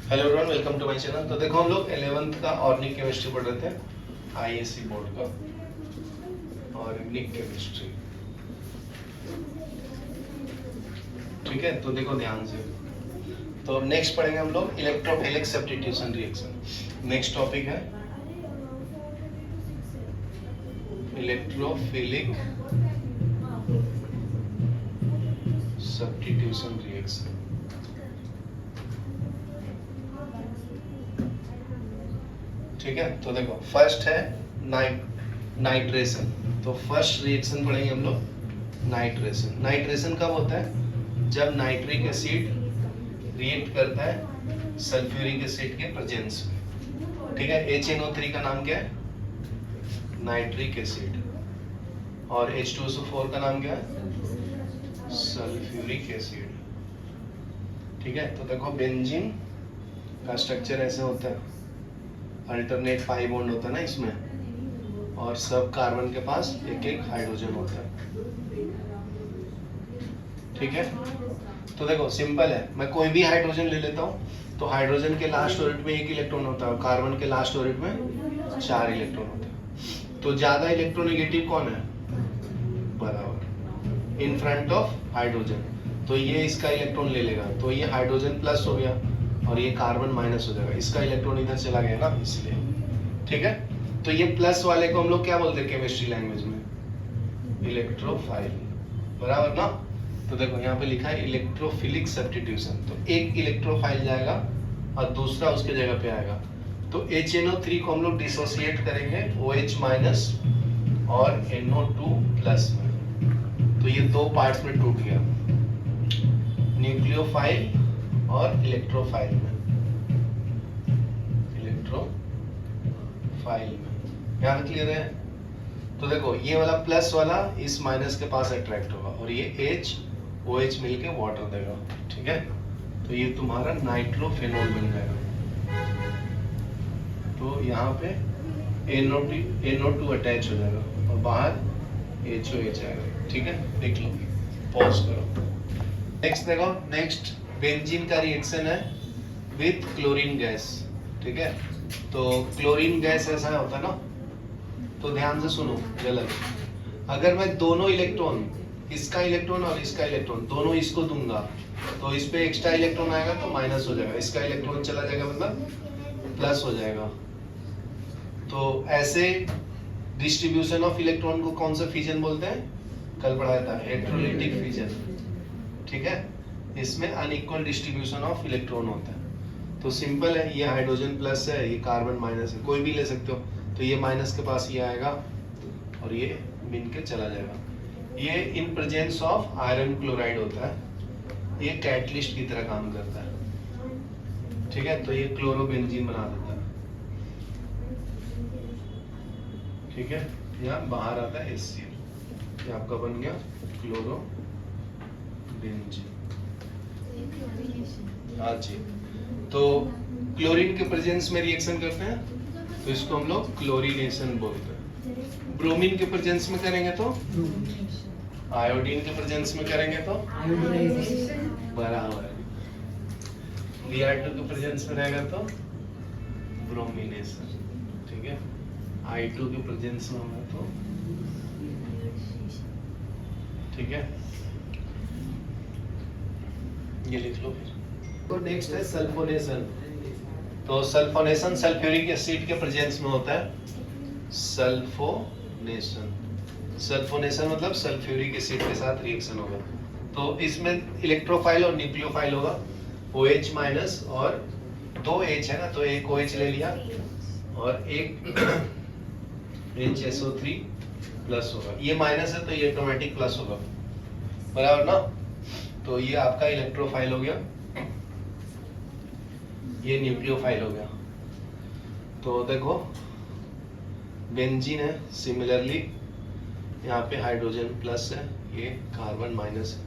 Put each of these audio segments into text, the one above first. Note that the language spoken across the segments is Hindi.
Hello everyone, welcome to my channel. तो देखो हम लोग 11th का ऑर्गेनिक केमिस्ट्री पढ़ रहे थे, आईएससी बोर्ड का ऑर्गेनिक केमिस्ट्री। ठीक है, तो देखो ध्यान से। तो नेक्स्ट पढ़ेंगे हम लोग electrophilic substitution reaction. Next topic है इलेक्ट्रोफिलिक सब्स्टिट्यूशन रिएक्शन। ठीक है, तो देखो फर्स्ट है नाइट्रेशन। तो फर्स्ट रिएक्शन पढ़ेंगे हम लोग नाइट्रेशन। नाइट्रेशन कब होता है? जब नाइट्रिक एसिड रिएक्ट करता है सल्फ्यूरिक एसिड के प्रेजेंस में। ठीक है, HNO3 का नाम क्या है? Nitric acid. और H2SO4 का नाम क्या है? Sulphuric acid. ठीक है, तो देखो बेंजीन का स्ट्रक्चर ऐसे होता है, अल्टरनेट पाई बॉन्ड होता है ना इसमें, और सब कार्बन के पास एक एक हाइड्रोजन होता है। ठीक है, तो देखो सिंपल है, मैं कोई भी हाइड्रोजन ले लेता हूँ तो हाइड्रोजन के लास्ट ऑर्बिट में एक इलेक्ट्रॉन होता है और कार्बन के लास्ट ऑर्बिट में 4 इलेक्ट्रॉन होते हैं। तो ज्यादा इलेक्ट्रोनेगेटिव कौन है? बराबर इन फ्रंट ऑफ हाइड्रोजन। तो ये इसका इलेक्ट्रॉन ले लेगा, तो ये हाइड्रोजन प्लस हो गया और ये कार्बन माइनस हो जाएगा, इसका इलेक्ट्रॉन इधर चला गया ना, इसलिए। ठीक है, तो ये प्लस वाले को हम लोग क्या बोलते हैं केमिस्ट्री लैंग्वेज में? इलेक्ट्रोफाइल। बराबर ना? तो देखो यहाँ पे लिखा है इलेक्ट्रोफिलिक सब्स्टिट्यूशन। तो एक इलेक्ट्रोफाइल जाएगा और दूसरा उसके जगह पे आएगा। तो HNO3 को हम लोग डिसोसिएट करेंगे OH माइनस और NO2 प्लस में। तो ये दो पार्ट्स में टूट गया, न्यूक्लियोफाइल और इलेक्ट्रोफाइल में। इलेक्ट्रोफाइल में यहाँ पे क्लियर है? तो देखो ये वाला प्लस वाला इस माइनस के पास अट्रैक्ट होगा और ये H OH मिलके वाटर देगा। ठीक है, तो ये तुम्हारा नाइट्रोफेनॉल बन जाएगा। तो यहाँ पे NO2 अटैच हो जाएगा और बाहर HOH आएगा। ठीक है, देख लो, पॉज करो। नेक्स्ट देखो, नेक्स्ट बेंजीन का रिएक्शन है विथ क्लोरीन गैस। ठीक है, तो क्लोरीन गैस ऐसा होता है ना, तो ध्यान से सुनो गलत। अगर मैं दोनों इलेक्ट्रॉन, इसका इलेक्ट्रॉन और इसका इलेक्ट्रॉन, दोनों इसको दूंगा तो इस पे एक्स्ट्रा इलेक्ट्रॉन आएगा तो माइनस हो जाएगा, इसका इलेक्ट्रॉन चला जाएगा मतलब प्लस हो जाएगा। तो ऐसे डिस्ट्रीब्यूशन ऑफ इलेक्ट्रॉन को कौन सा फिजन बोलते हैं? कल पढ़ाया था, इलेक्ट्रोलाइटिक फिजन। ठीक है, इसमें अनइक्वल डिस्ट्रीब्यूशन ऑफ इलेक्ट्रॉन होता है। तो सिंपल है, ये हाइड्रोजन प्लस है, ये कार्बन माइनस है, कोई भी ले सकते हो। तो ये माइनस के पास ये आएगा और ये मिल के चला जाएगा। ये in presence of iron chloride होता है, ये कैटलिस्ट की तरह काम करता है। ठीक है, तो ये क्लोरोबेंजीन बना देता है। ठीक है, यहाँ बाहर आता है HCl, ये आपका बन गया क्लोरोबेंजीन। हाँ जी, तो क्लोरीन के प्रेजेंस में रिएक्शन करते हैं तो इसको हम लोग क्लोरीनेशन बोलते हैं। ब्रोमीन के प्रेजेंस में करेंगे तो आयोडीन के प्रेजेंस में करेंगे तो बराबर। Br2 के प्रेजेंस में रहेगा तो ब्रोमिनेशन। ठीक है, I2 के प्रेजेंस में होगा तो, ठीक है, ये लिख लो फिर। तो नेक्स्ट है सल्फोनेशन। तो सल्फोनेशन सल्फ्यूरिक एसिड के प्रेजेंस में होता है। सल्फोनेशन, सल्फोनेशन मतलब सल्फ्यूरिक एसिड के साथ रिएक्शन होगा। तो इसमें इलेक्ट्रोफाइल और न्यूक्लियोफाइल होगा, OH माइनस और 2 H है ना, तो एक OH ले लिया और एक HSO3 प्लस होगा। ये माइनस है तो ये ऑटोमेटिक प्लस होगा, बराबर ना? तो ये आपका इलेक्ट्रोफाइल हो गया, ये न्यूक्लियोफाइल हो गया। तो देखो बेंजीन है, सिमिलरली यहाँ पे हाइड्रोजन प्लस है, ये कार्बन माइनस है,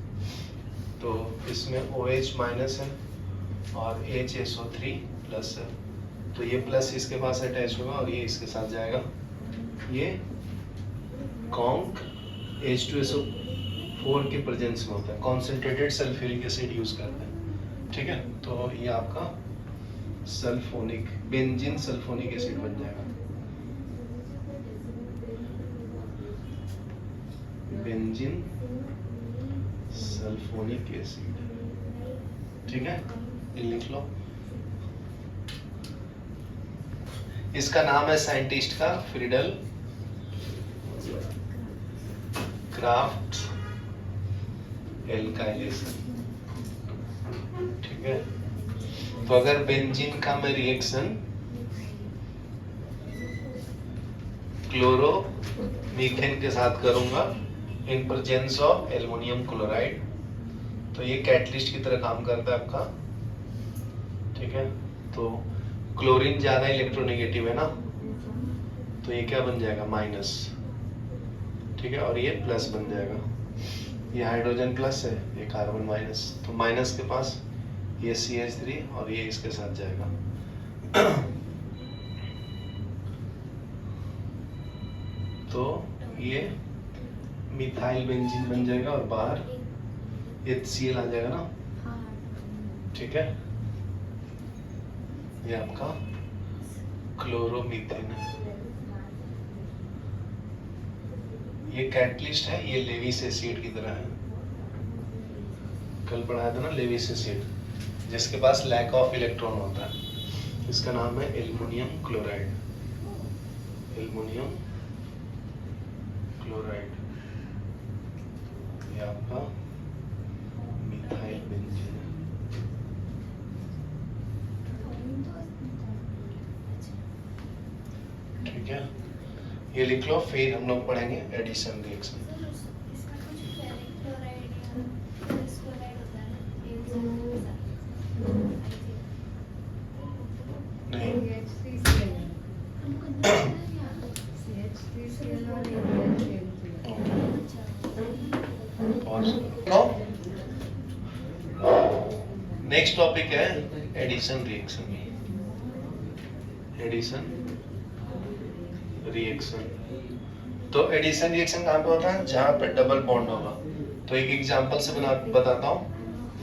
तो इसमें OH माइनस है और HSO3 प्लस है। तो ये प्लस इसके पास अटैच होगा और ये इसके साथ जाएगा। ये कॉन्क H2SO4 के प्रेजेंस में होता है, कॉन्सेंट्रेटेड सल्फ्यूरिक एसिड यूज करते हैं। ठीक है, तो ये आपका सल्फोनिक, बेंजीन सल्फोनिक एसिड बन जाएगा, बेंजीन सल्फोनिक एसिड। ठीक है, ये लिख लो। इसका नाम है साइंटिस्ट का फ्रीडल क्राफ्ट एल्काइलेशन। ठीक है, तो अगर बेंजीन का मैं रिएक्शन क्लोरोमीथेन के साथ करूंगा in presence of aluminium chloride, तो ये कैटलिस्ट की तरह काम करता है आपका। ठीक है, तो क्लोरीन ज्यादा इलेक्ट्रोनेगेटिव है ना, तो ये क्या बन जाएगा, माइनस। ठीक है, और ये प्लस बन जाएगा, ये हाइड्रोजन प्लस है, ये कार्बन माइनस, तो माइनस के पास ये CH3 और ये इसके साथ जाएगा। तो ये मिथाइल बेंजीन बन जाएगा और बाहर HCl आ जाएगा ना। ठीक है, ये आपका क्लोरोमीथेन है। ये कैटलिस्ट है, ये लेविस एसिड की तरह है। कल पढ़ाया था ना लेविस एसिड, जिसके पास लैक ऑफ इलेक्ट्रॉन होता है। इसका नाम है एल्युमिनियम क्लोराइड, एल्युमिनियम क्लोराइड। ये आपका मिथाइल बेंजीन है। ठीक है, ये लिख लो, फिर हम लोग पढ़ेंगे एडिशन रिएक्शन। नेक्स्ट टॉपिक है एडिशन रिएक्शन। एडिशन रिएक्शन, तो एडिशन रिएक्शन कहाँ पे होता है, जहां पे डबल बॉन्ड होगा। तो एक एग्जांपल से बताता हूँ।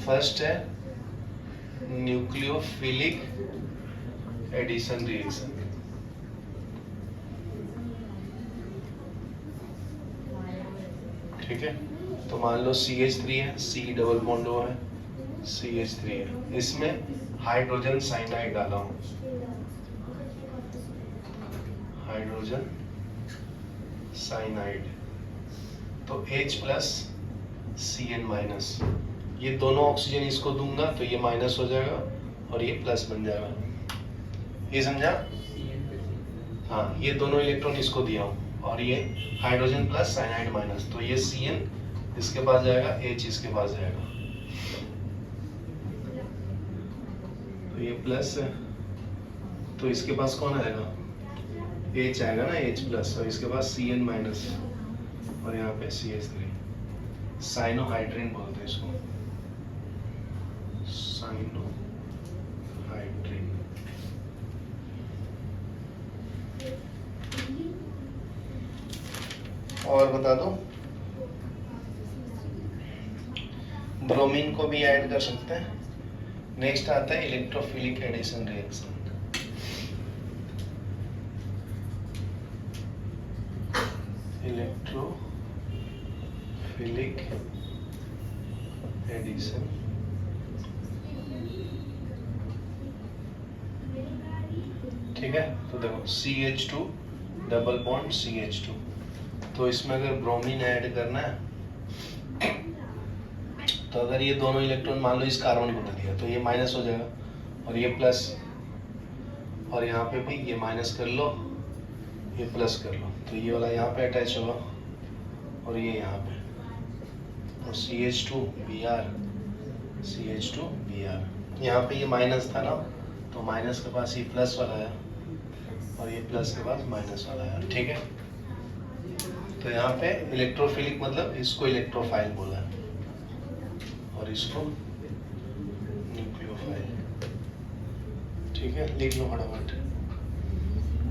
फर्स्ट है न्यूक्लियोफिलिक एडिशन रिएक्शन। ठीक है, तो मान लो CH3 है, C डबल बॉन्ड O है, CH3 है, इसमें हाइड्रोजन साइनाइड डाला हूं, हाइड्रोजन साइनाइड, तो H प्लस Cn माइनस, ये दोनों ऑक्सीजन इसको दूंगा तो ये माइनस हो जाएगा और ये प्लस बन जाएगा। ये समझा? हाँ, ये दोनों इलेक्ट्रॉन इसको दिया हूं और ये हाइड्रोजन प्लस साइनाइड माइनस, तो ये Cn इसके पास जाएगा, H इसके पास जाएगा, तो ये प्लस है, तो इसके पास कौन आएगा, H आएगा ना, H प्लस, और इसके पास Cn माइनस और यहाँ पे CH3, साइनोहाइड्रिन बोलते हैं इसको, साइनोहाइड्रिन। और बता दो, ब्रोमीन को भी ऐड कर सकते हैं। नेक्स्ट आता है electrophilic addition reaction. Electrophilic addition, ठीक है, तो देखो CH2 डबल बॉन्ड CH2, तो इसमें अगर ब्रोमीन ऐड करना है तो अगर ये दोनों इलेक्ट्रॉन मान लो इस कार्बन को दे दिया तो ये माइनस हो जाएगा और ये प्लस, और यहाँ पे भी ये माइनस कर लो, ये प्लस कर लो, तो ये वाला यहाँ पे अटैच होगा और ये यहाँ पे, और CH2Br, CH2Br, यहाँ पे ये माइनस था ना, तो माइनस के पास ये प्लस वाला है और ये प्लस के पास माइनस वाला है। ठीक है, तो यहाँ पे इलेक्ट्रोफिलिक मतलब इसको इलेक्ट्रोफाइल बोला है और इसको न्यूक्लियोफाइल। ठीक है, लिख लो फटाफट।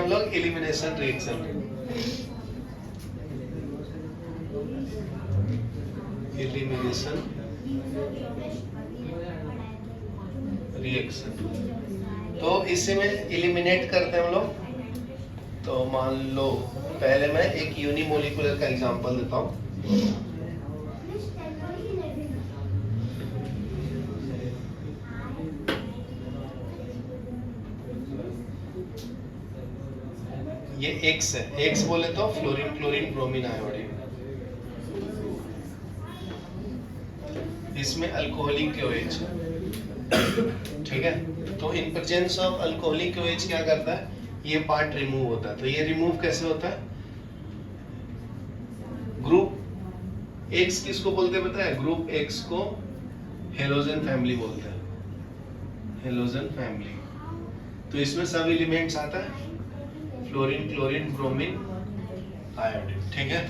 हम लोग एलिमिनेशन रिएक्शन, एलिमिनेशन रिएक्शन, तो इसे में एलिमिनेट करते हैं हम लोग। तो मान लो पहले मैं एक यूनिमोलिकुलर का एग्जांपल देता हूँ। ये X है, X बोले तो फ्लोरीन क्लोरीन ब्रोमीन आयोडीन। इसमें अल्कोहलिक OH है, ठीक है। तो in presence of alcoholic OH क्या करता है, ये पार्ट रिमूव होता है। तो ये रिमूव कैसे होता है, ग्रुप X किसको बोलते हैं पता है, ग्रुप X को हेलोजन फैमिली बोलते हैं, हेलोजन फैमिली। तो इसमें सब एलिमेंट्स आता है, फ्लोरीन क्लोरीन ब्रोमीन आयोडीन, ठीक है।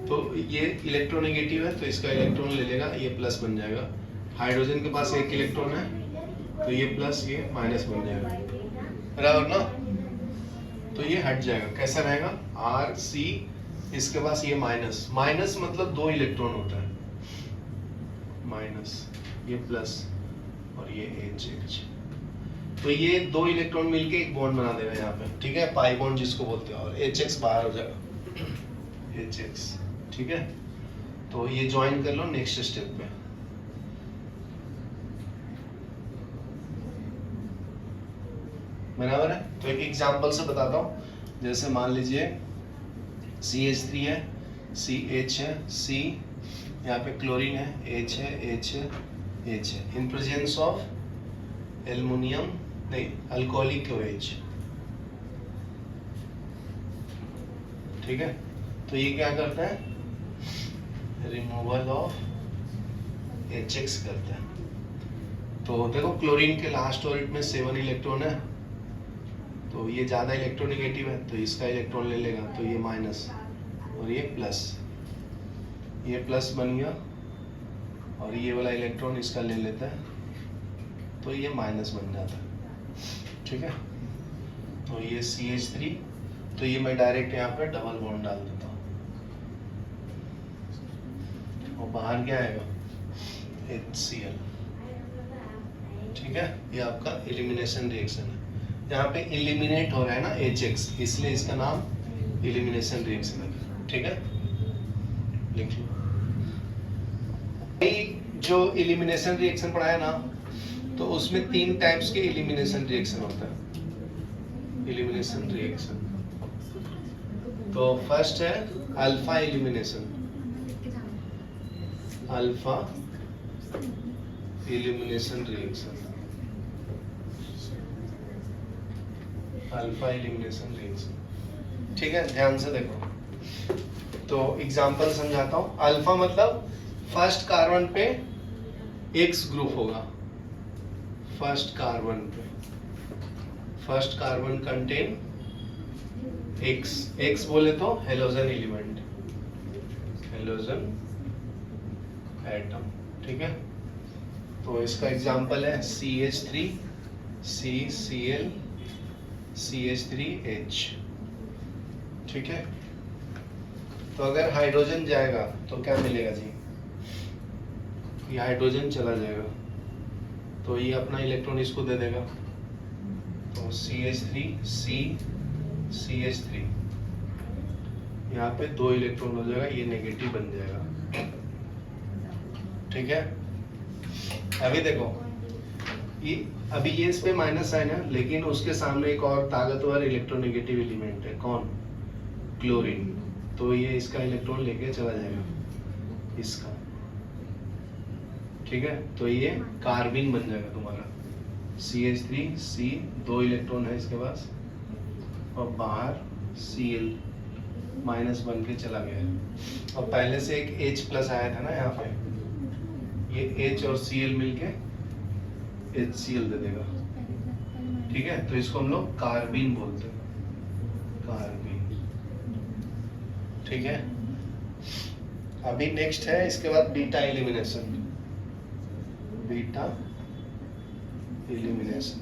तो ये इलेक्ट्रोनेगेटिव है तो इसका इलेक्ट्रॉन ले लेगा, ये प्लस बन जाएगा। हाइड्रोजन के पास एक इलेक्ट्रॉन है तो ये प्लस ये माइनस बन जाएगा, बराबर ना। तो ये हट जाएगा, कैसा रहेगा, आर सी, इसके पास ये माइनस, माइनस मतलब 2 इलेक्ट्रॉन होता है, माइनस ये प्लस और ये एच। तो ये 2 इलेक्ट्रॉन मिलके एक बॉन्ड बना देगा यहाँ पे, ठीक है, पाई बॉन्ड जिसको बोलते हैं, और HX बाहर हो जाएगा, HX, ठीक है। तो ये ज्वाइन कर लो नेक्स्ट स्टेप पे। बराबर है। तो एक एग्जांपल से बताता हूँ, जैसे मान लीजिए CH3 है, CH है, C, यहाँ पे क्लोरीन है, H है, H है, H है, इन प्रेजेंस ऑफ एल्युमिनियम नहीं अल्कोहलिक OH, ठीक है। तो ये क्या करता है, रिमूवल ऑफ HX करता है। तो देखो क्लोरीन के लास्ट ऑर्बिट में 7 इलेक्ट्रॉन है, तो ये ज्यादा इलेक्ट्रोनेगेटिव है तो इसका इलेक्ट्रॉन ले लेगा, तो ये माइनस और ये प्लस, ये प्लस बन गया, और ये वाला इलेक्ट्रॉन इसका ले लेता है तो ये माइनस बन जाता है, ठीक है। तो ये CH3, तो ये मैं डायरेक्ट यहाँ पे डबल बॉन्ड डाल देता हूँ, और बाहर क्या आएगा, HCl, ठीक है। ये आपका एलिमिनेशन रिएक्शन है। यहाँ पे एलिमिनेट हो रहा है ना HX, इसलिए इसका नाम एलिमिनेशन रिएक्शन है, ठीक है, लिख लो। जो एलिमिनेशन रिएक्शन पढ़ा है ना, तो उसमें 3 टाइप्स के एलिमिनेशन रिएक्शन होता है, एलिमिनेशन रिएक्शन। तो फर्स्ट है alpha elimination, alpha elimination reaction, alpha elimination reaction, ठीक है। ध्यान से देखो, तो एग्जांपल समझाता हूँ। अल्फा मतलब फर्स्ट कार्बन पे X ग्रुप होगा, फर्स्ट कार्बन पे, first carbon contain X, X बोले तो हेलोजन एलिमेंट, हेलोजन एटम, ठीक है। तो इसका एग्जांपल है CH3 CCl CH3H, ठीक है। तो अगर हाइड्रोजन जाएगा तो क्या मिलेगा जी, ये हाइड्रोजन चला जाएगा तो ये अपना इलेक्ट्रॉन इसको दे देगा, तो CH3 C CH3, यहाँ पे 2 इलेक्ट्रॉन हो जाएगा, ये नेगेटिव बन जाएगा, ठीक है। अभी देखो अभी ये इस पे माइनस साइन है, लेकिन उसके सामने एक और ताकतवर इलेक्ट्रोनेगेटिव एलिमेंट है, कौन, क्लोरीन। तो ये इसका इलेक्ट्रॉन लेके चला जाएगा इसका, ठीक है। तो ये कार्बिन बन जाएगा तुम्हारा, CH3 C, 2 इलेक्ट्रॉन है इसके पास, और बाहर Cl माइनस बन के चला गया है, और पहले से एक H प्लस आया था ना यहाँ पे, ये H और Cl मिलके HCl दे देगा, ठीक है। तो इसको हम लोग कार्बिन बोलते हैं, कार्बिन, ठीक है। अभी नेक्स्ट है इसके बाद बीटा एलिमिनेशन, बीटा एलिमिनेशन।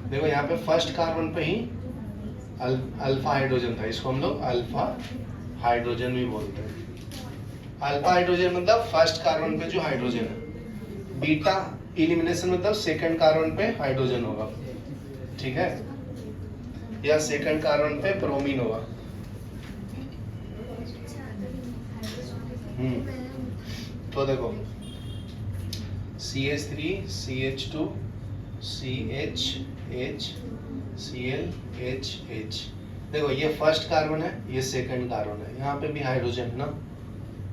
देखो यहाँ पे फर्स्ट कार्बन पे ही अल्फा हाइड्रोजन था, इसको हम लोग अल्फा हाइड्रोजन भी बोलते हैं। अल्फा हाइड्रोजन मतलब फर्स्ट कार्बन पे जो हाइड्रोजन है, बीटा एलिमिनेशन मतलब सेकंड कार्बन पे हाइड्रोजन होगा, ठीक है, या सेकंड कार्बन पे ब्रोमीन होगा। तो देखो CH3 CH2 CH Cl H। देखो ये फर्स्ट कार्बन है, ये सेकंड कार्बन है, यहाँ पे भी हाइड्रोजन ना,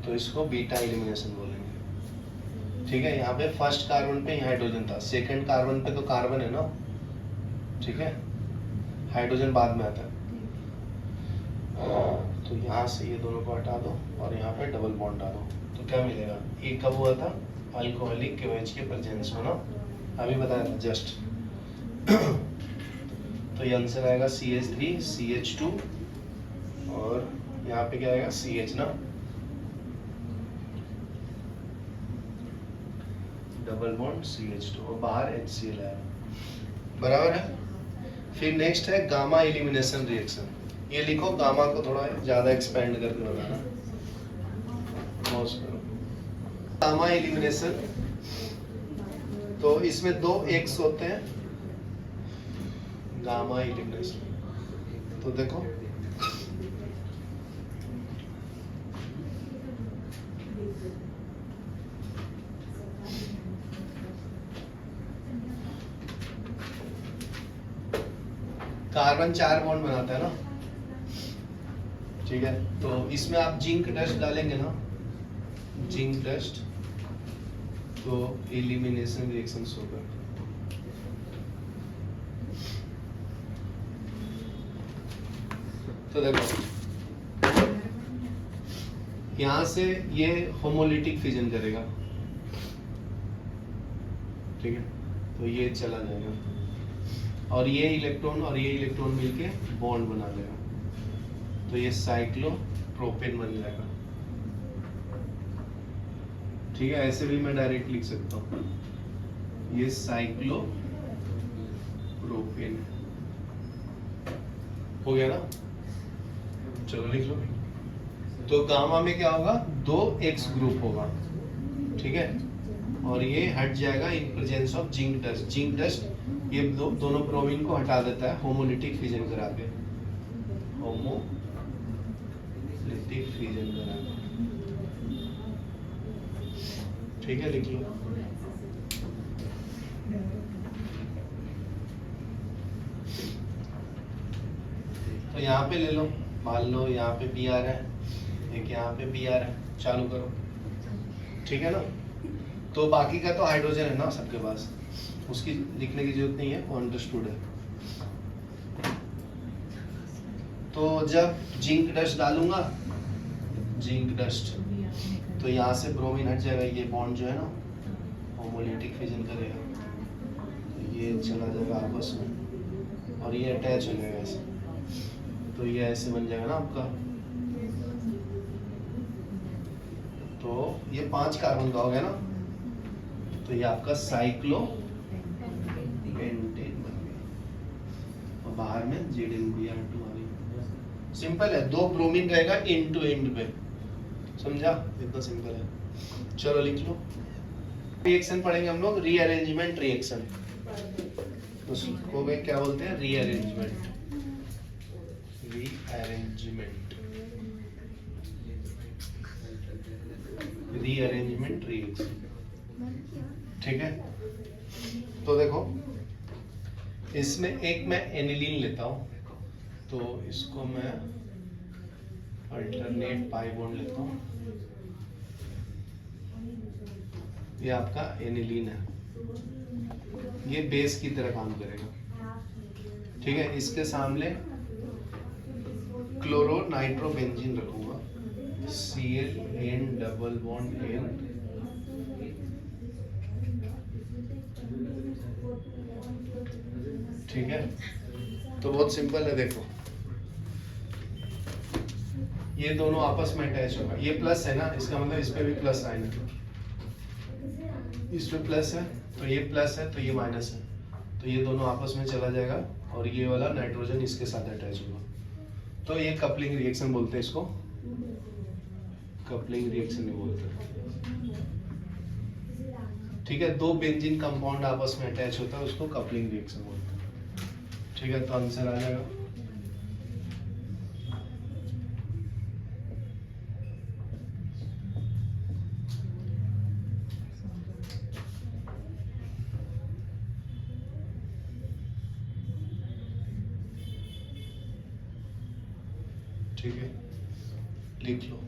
तो इसको बीटा एलिमिनेशन बोलेंगे। ठीक है, यहाँ पे फर्स्ट कार्बन पे हाइड्रोजन था, सेकंड कार्बन पे तो कार्बन है ना, ठीक है, हाइड्रोजन बाद में आता है। तो यहाँ से ये दोनों को हटा दो और यहाँ पे डबल बॉन्ड डालो, तो क्या मिलेगा, एक कब हुआ था, अल्कोहलिक KOH के प्रेजेंस में ना, अभी बताया था जस्ट। तो ये आंसर आएगा CH3 CH2 और यहाँ पे क्या आएगा CH ना, डबल बॉन्ड CH2 और बाहर HCl है, बराबर है। फिर नेक्स्ट है गामा एलिमिनेशन रिएक्शन। ये लिखो, गामा को थोड़ा ज्यादा एक्सपेंड करके बताना। गामा एलिमिनेशन, तो इसमें 2 X होते हैं, गामा एलिमिनेशन। तो देखो कार्बन 4 बॉन्ड बनाता है ना, ठीक है, तो इसमें आप जिंक डस्ट डालेंगे ना, जिंक डस्ट, तो एलिमिनेशन रिएक्शन होगा। तो देखो यहां से ये होमोलिटिक फिजन करेगा, ठीक है, तो ये चला जाएगा और ये इलेक्ट्रॉन मिलके बॉन्ड बना देगा, तो ये साइक्लोप्रोपेन बन जाएगा। ठीक है, ऐसे भी मैं डायरेक्ट लिख सकता हूँ, ये साइक्लोप्रोपेन हो गया ना, चलो लिख लो। तो गामा में क्या होगा, 2X ग्रुप होगा, ठीक है, और ये हट जाएगा in presence of zinc dust. Zinc dust ये दोनों ब्रोमीन को हटा देता है होमोलिटिक फिजन करा के, होमोलिटिक फिजन करा के, ठीक है, लिख लो। तो यहाँ पे ले लो, मान लो यहाँ पे Br है, एक यहाँ पे Br है, चालू करो, ठीक है ना। तो बाकी का तो हाइड्रोजन है ना सबके पास, उसकी लिखने की जरूरत नहीं है, वो अंडरस्टूड है। तो जब जिंक डस्ट डालूंगा, जिंक डस्ट, तो यहाँ से ब्रोमीन हट जाएगा, ये बॉन्ड जो है ना होमोलिटिक फिजन करेगा, तो ये चला जाएगा आपस में और ये अटैच हो जाएगा ऐसे, तो ये ऐसे बन जाएगा ना आपका। तो ये 5 कार्बन का हो गया ना, तो ये आपका साइक्लो पेंटेन बन गया और बाहर में ZnBr2 आ गई। सिंपल है, 2 ब्रोमीन रहेगा एंड टू एंड पे, समझा, इतना सिंपल है। चलो लिख लो। रिएक्शन पढ़ेंगे हम लोग, रीअरेंजमेंट रिएक्शन, उसको वे क्या बोलते हैं, रीअरेंजमेंट। रीअरेंजमेंट रिएक्शन, ठीक है। तो देखो इसमें एक मैं एनिलीन लेता हूं, तो इसको मैं अल्टरनेट पाई बॉन्ड लेता हूं, ये आपका एनिलीन है, ये बेस की तरह काम करेगा, ठीक है। इसके सामने क्लोरो नाइट्रोबेंजीन रखूंगा, Cl डबल बॉन्ड N, ठीक है। तो बहुत सिंपल है, देखो ये दोनों आपस में अटैच होगा, ये प्लस है ना, इसका मतलब इस पे भी प्लस साइन है, इस पे प्लस है तो ये प्लस है, तो ये माइनस है, तो ये दोनों आपस में चला जाएगा और ये वाला नाइट्रोजन इसके साथ अटैच होगा, तो ये कपलिंग रिएक्शन बोलते हैं इसको, कपलिंग रिएक्शन नहीं बोलते, ठीक है। 2 बेंजीन कंपाउंड आपस में अटैच होता है, उसको कपलिंग रिएक्शन बोलते हैं। ठीक है, तो आंसर आ जाएगा। ठीक है, लिख लो।